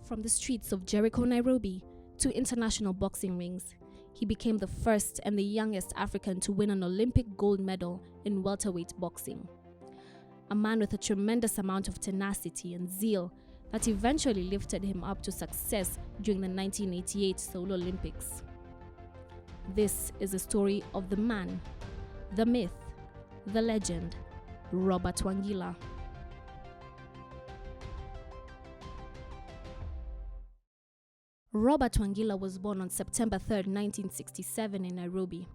From the streets of Jericho, Nairobi, to international boxing rings, he became the first and the youngest African to win an Olympic gold medal in welterweight boxing. A man with a tremendous amount of tenacity and zeal that eventually lifted him up to success during the 1988 Seoul Olympics. This is the story of the man, the myth, the legend, Robert Wangila. Robert Wangila was born on September 3, 1967 in Nairobi.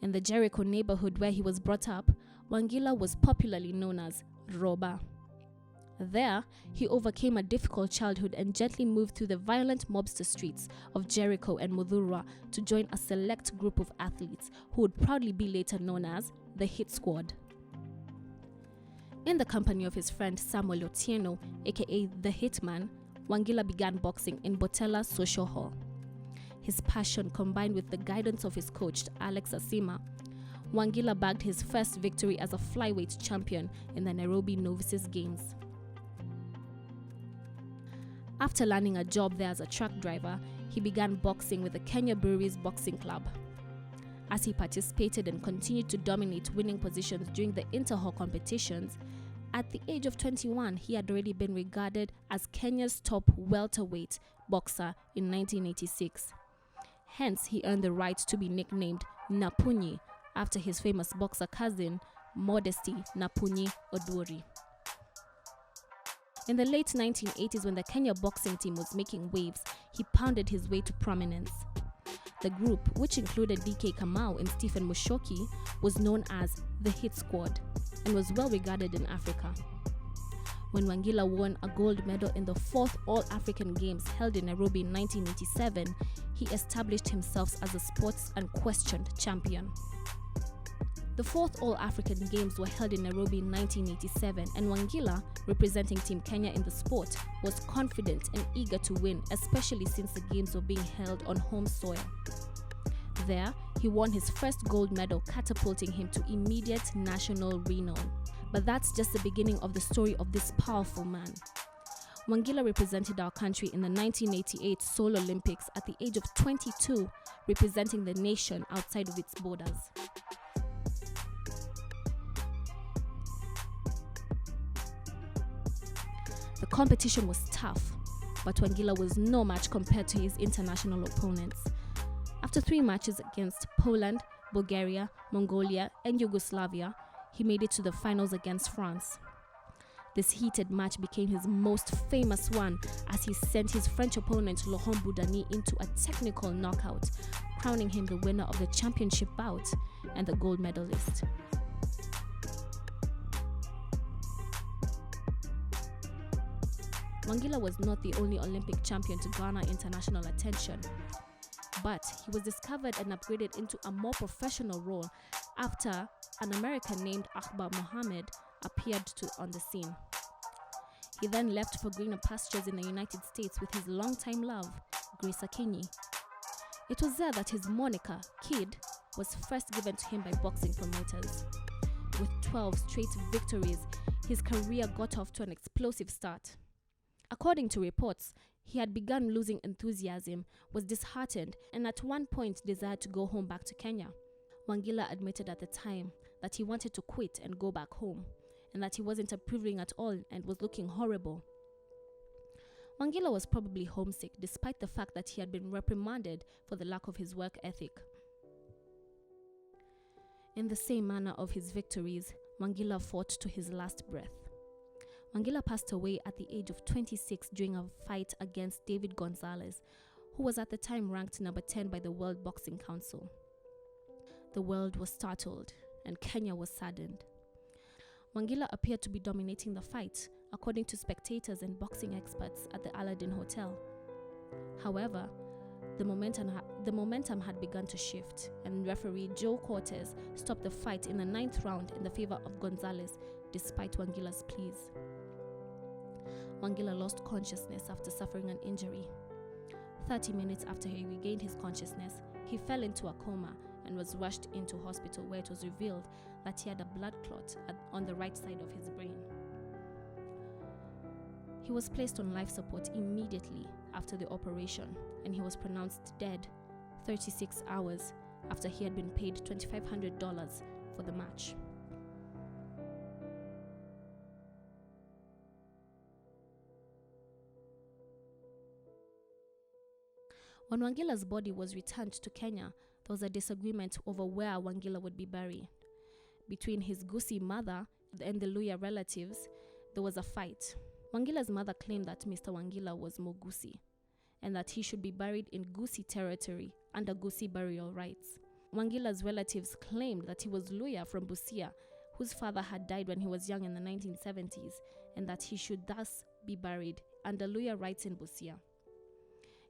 In the Jericho neighborhood where he was brought up, Wangila was popularly known as Roba. There, he overcame a difficult childhood and gently moved through the violent mobster streets of Jericho and Muthurwa to join a select group of athletes who would proudly be later known as the Hit Squad. In the company of his friend Samuel Otieno, aka the Hitman, Wangila began boxing in Botella Social Hall. His passion combined with the guidance of his coach Alex Asima, Wangila bagged his first victory as a flyweight champion in the Nairobi Novices Games. After landing a job there as a truck driver, he began boxing with the Kenya Breweries Boxing Club. As he participated and continued to dominate winning positions during the inter-hall competitions, at the age of 21, he had already been regarded as Kenya's top welterweight boxer in 1986. Hence, he earned the right to be nicknamed Napunyi after his famous boxer cousin, Modesty Napunyi Odwori. In the late 1980s, when the Kenya boxing team was making waves, he pounded his way to prominence. The group, which included DK Kamau and Stephen Mushoki, was known as the Hit Squad and was well regarded in Africa. When Wangila won a gold medal in the 4th All-African Games held in Nairobi in 1987, he established himself as a sports unquestioned champion. The 4th All-African Games were held in Nairobi in 1987, and Wangila, representing Team Kenya in the sport, was confident and eager to win, especially since the games were being held on home soil. There, he won his first gold medal, catapulting him to immediate national renown. But that's just the beginning of the story of this powerful man. Wangila represented our country in the 1988 Seoul Olympics at the age of 22, representing the nation outside of its borders. The competition was tough, but Wangila was no match compared to his international opponents. After 3 matches against Poland, Bulgaria, Mongolia, and Yugoslavia, he made it to the finals against France. This heated match became his most famous one as he sent his French opponent Laurent Boudani into a technical knockout, crowning him the winner of the championship bout and the gold medalist. Wangila was not the only Olympic champion to garner international attention, but he was discovered and upgraded into a more professional role after an American named Akbar Mohammed appeared on the scene. He then left for greener pastures in the United States with his longtime love, Grace Akinyi. It was there that his moniker, Kid, was first given to him by boxing promoters. With 12 straight victories, his career got off to an explosive start. According to reports, he had begun losing enthusiasm, was disheartened, and at one point desired to go home back to Kenya. Wangila admitted at the time that he wanted to quit and go back home, and that he wasn't improving at all and was looking horrible. Wangila was probably homesick, despite the fact that he had been reprimanded for the lack of his work ethic. In the same manner of his victories, Wangila fought to his last breath. Wangila passed away at the age of 26 during a fight against David Gonzalez, who was at the time ranked number 10 by the World Boxing Council. The world was startled, and Kenya was saddened. Wangila appeared to be dominating the fight, according to spectators and boxing experts at the Aladdin Hotel. However, the momentum had begun to shift, and referee Joe Cortez stopped the fight in the 9th round in the favor of Gonzalez, despite Wangila's pleas. Wangila lost consciousness after suffering an injury. 30 minutes after he regained his consciousness, he fell into a coma and was rushed into hospital, where it was revealed that he had a blood clot on the right side of his brain. He was placed on life support immediately after the operation, and he was pronounced dead 36 hours after he had been paid $2,500 for the match. When Wangila's body was returned to Kenya, there was a disagreement over where Wangila would be buried. Between his Gusii mother and the Luhya relatives, there was a fight. Wangila's mother claimed that Mr. Wangila was more Gusii, and that he should be buried in Gusii territory under Gusii burial rites. Wangila's relatives claimed that he was Luhya from Busia, whose father had died when he was young in the 1970s, and that he should thus be buried under Luhya rites in Busia.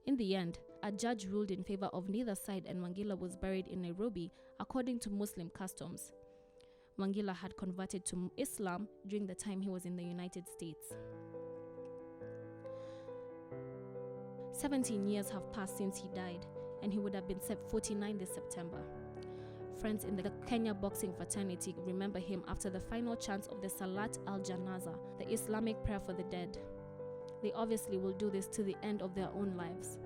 In the end, a judge ruled in favor of neither side, and Wangila was buried in Nairobi according to Muslim customs. Wangila had converted to Islam during the time he was in the United States. 17 years have passed since he died, and he would have been 49 this September. Friends in the Kenya boxing fraternity remember him after the final chants of the Salat al-Janaza, the Islamic prayer for the dead. They obviously will do this to the end of their own lives.